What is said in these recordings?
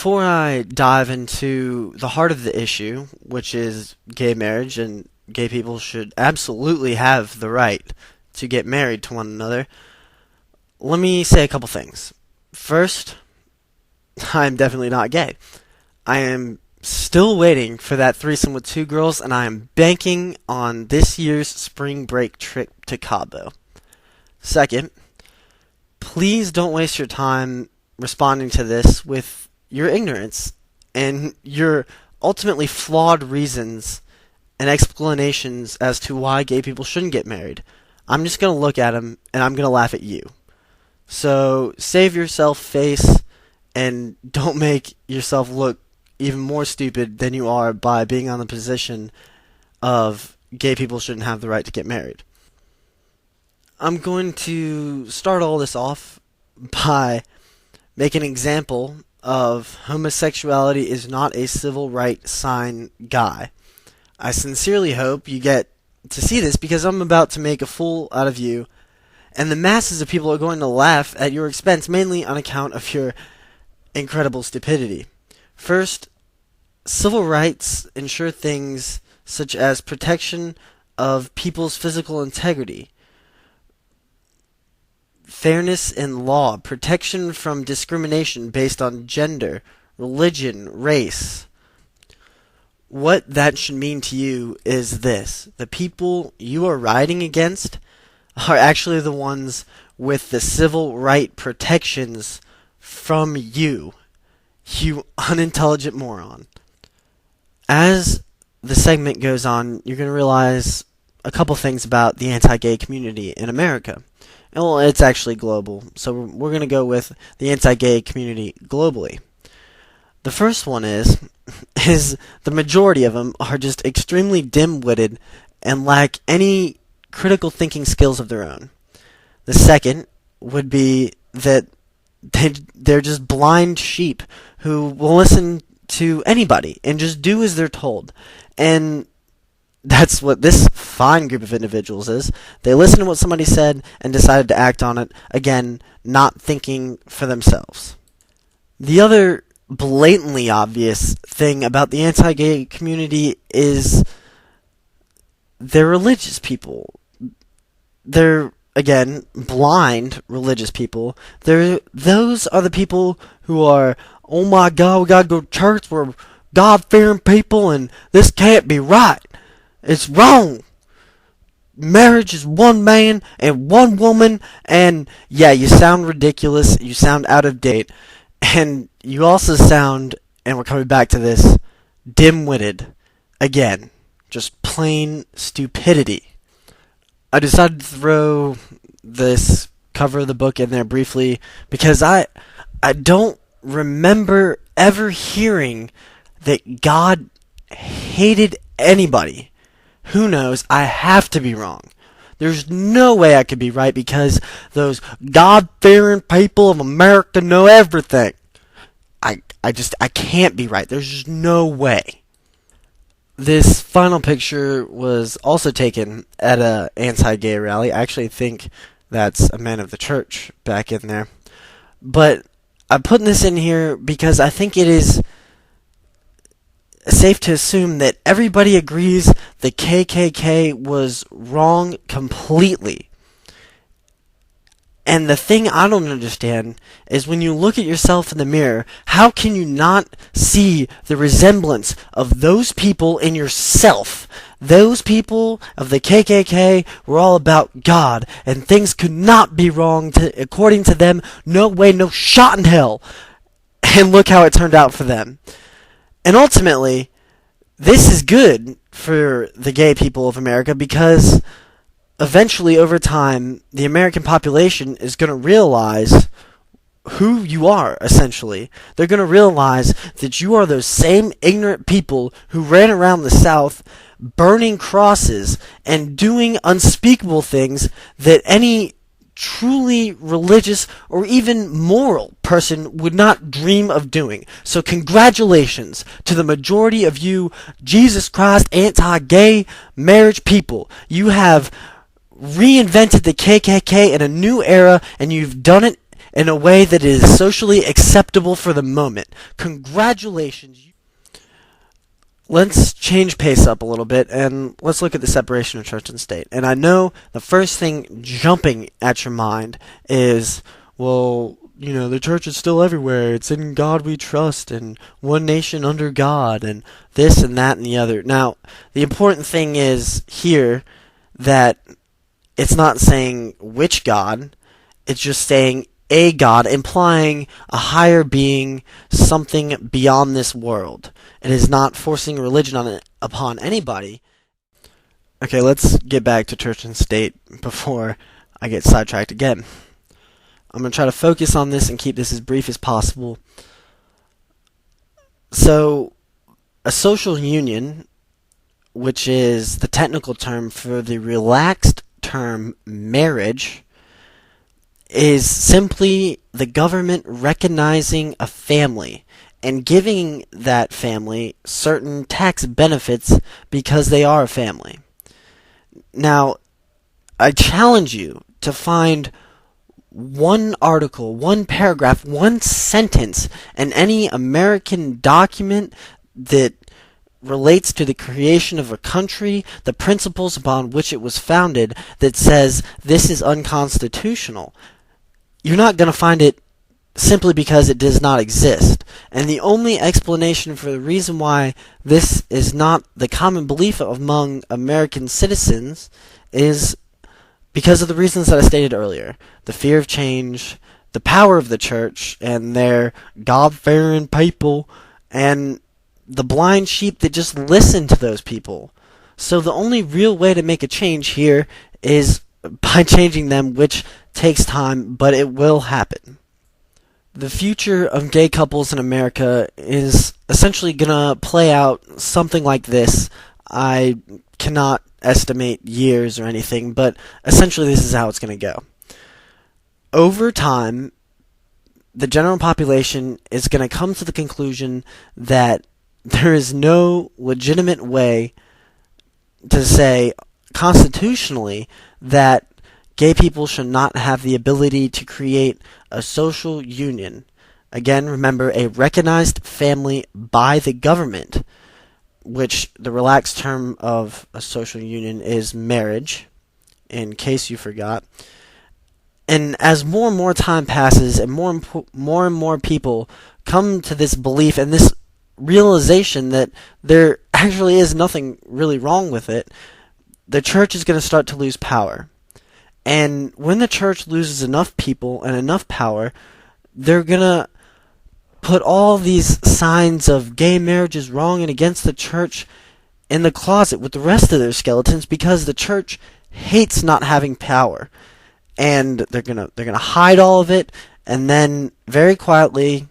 before I dive into the heart of the issue, which is gay marriage, and gay people should absolutely have the right to get married to one another, let me say a couple things. First, I'm definitely not gay. I am still waiting for that threesome with two girls, and I am banking on this year's spring break trip to Cabo. Second, please don't waste your time responding to this with your ignorance and your ultimately flawed reasons and explanations as to why gay people shouldn't get married. I'm just going to look at them and I'm going to laugh at you. So save yourself face and don't make yourself look even more stupid than you are by being on the position of gay people shouldn't have the right to get married. I'm going to start all this off by making an example of homosexuality is not a civil rights sign guy. I sincerely hope you get to see this because I'm about to make a fool out of you, and the masses of people are going to laugh at your expense, mainly on account of your incredible stupidity. First, civil rights ensure things such as protection of people's physical integrity, fairness in law, protection from discrimination based on gender, religion, race. What that should mean to you is this: the people you are riding against are actually the ones with the civil right protections from you, you unintelligent moron. As the segment goes on, you're going to realize a couple things about the anti-gay community in America. Well, it's actually global, so we're going to go with the anti-gay community globally. The first one is the majority of them are just extremely dim-witted and lack any critical thinking skills of their own. The second would be that they're just blind sheep who will listen to anybody and just do as they're told. And that's what this fine group of individuals is. They listened to what somebody said and decided to act on it, again, not thinking for themselves. The other blatantly obvious thing about the anti-gay community is they're religious people. They're, again, blind religious people. Those are the people who are, oh my God, we gotta go to church, we're God-fearing people, and this can't be right. It's wrong. Marriage is one man and one woman, and yeah, you sound ridiculous, you sound out of date, and you also sound, and we're coming back to this, dim-witted. Again, just plain stupidity. I decided to throw this cover of the book in there briefly because I don't remember ever hearing that God hated anybody. Who knows? I have to be wrong. There's no way I could be right because those God-fearing people of America know everything. I can't be right. There's just no way. This final picture was also taken at a anti-gay rally. I actually think that's a man of the church back in there. But I'm putting this in here because I think it is safe to assume that everybody agrees the KKK was wrong completely. And the thing I don't understand is when you look at yourself in the mirror, how can you not see the resemblance of those people in yourself? Those people of the KKK were all about God, and things could not be wrong according to them. No way, no shot in hell. And look how it turned out for them. And ultimately, this is good for the gay people of America because eventually, over time, the American population is going to realize who you are, essentially. They're going to realize that you are those same ignorant people who ran around the South burning crosses and doing unspeakable things that any truly religious or even moral person would not dream of doing. So congratulations to the majority of you Jesus Christ anti-gay marriage people. You have reinvented the KKK in a new era, and you've done it in a way that is socially acceptable for the moment. Congratulations. Let's change pace up a little bit, and let's look at the separation of church and state. And I know the first thing jumping at your mind is, well, the church is still everywhere. It's in God we trust, and one nation under God, and this and that and the other. Now, the important thing is here that it's not saying which God, it's just saying a God, implying a higher being, something beyond this world. It is not forcing religion upon anybody. Okay, let's get back to church and state before I get sidetracked again. I'm going to try to focus on this and keep this as brief as possible. So, a social union, which is the technical term for the relaxed term marriage, is simply the government recognizing a family and giving that family certain tax benefits because they are a family. Now, I challenge you to find one article, one paragraph, one sentence in any American document that relates to the creation of a country, the principles upon which it was founded, that says this is unconstitutional. You're not going to find it simply because it does not exist. And the only explanation for the reason why this is not the common belief among American citizens is because of the reasons that I stated earlier. The fear of change, the power of the church, and their God-fearing people, and the blind sheep that just listen to those people. So the only real way to make a change here is by changing them, which takes time, but it will happen. The future of gay couples in America is essentially going to play out something like this. I cannot estimate years or anything, but essentially this is how it's going to go. Over time, the general population is going to come to the conclusion that there is no legitimate way to say constitutionally that gay people should not have the ability to create a social union. Again, remember, a recognized family by the government, which the relaxed term of a social union is marriage, in case you forgot. And as more and more time passes and more and more people come to this belief and this realization that there actually is nothing really wrong with it, the church is going to start to lose power. And when the church loses enough people and enough power, they're going to put all these signs of gay marriage is wrong and against the church in the closet with the rest of their skeletons, because the church hates not having power. And they're gonna hide all of it, and then very quietly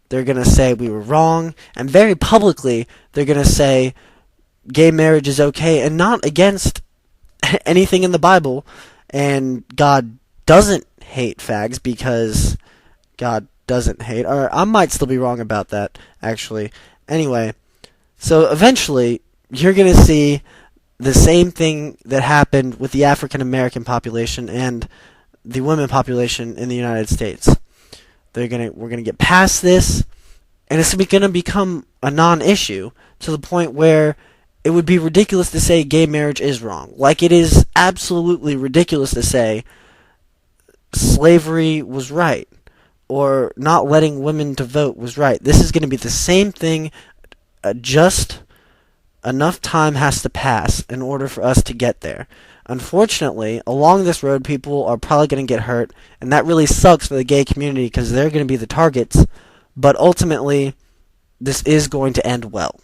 they're going to say we were wrong, and very publicly they're going to say gay marriage is okay and not against anything in the Bible, and God doesn't hate fags because God doesn't hate, or I might still be wrong about that, actually. Anyway, so eventually you're going to see the same thing that happened with the African American population and the women population in the United States. We're gonna get past this, and it's gonna become a non-issue to the point where it would be ridiculous to say gay marriage is wrong. Like it is absolutely ridiculous to say slavery was right, or not letting women to vote was right. This is gonna be the same thing, just enough time has to pass in order for us to get there. Unfortunately, along this road, people are probably going to get hurt, and that really sucks for the gay community because they're going to be the targets, but ultimately, this is going to end well.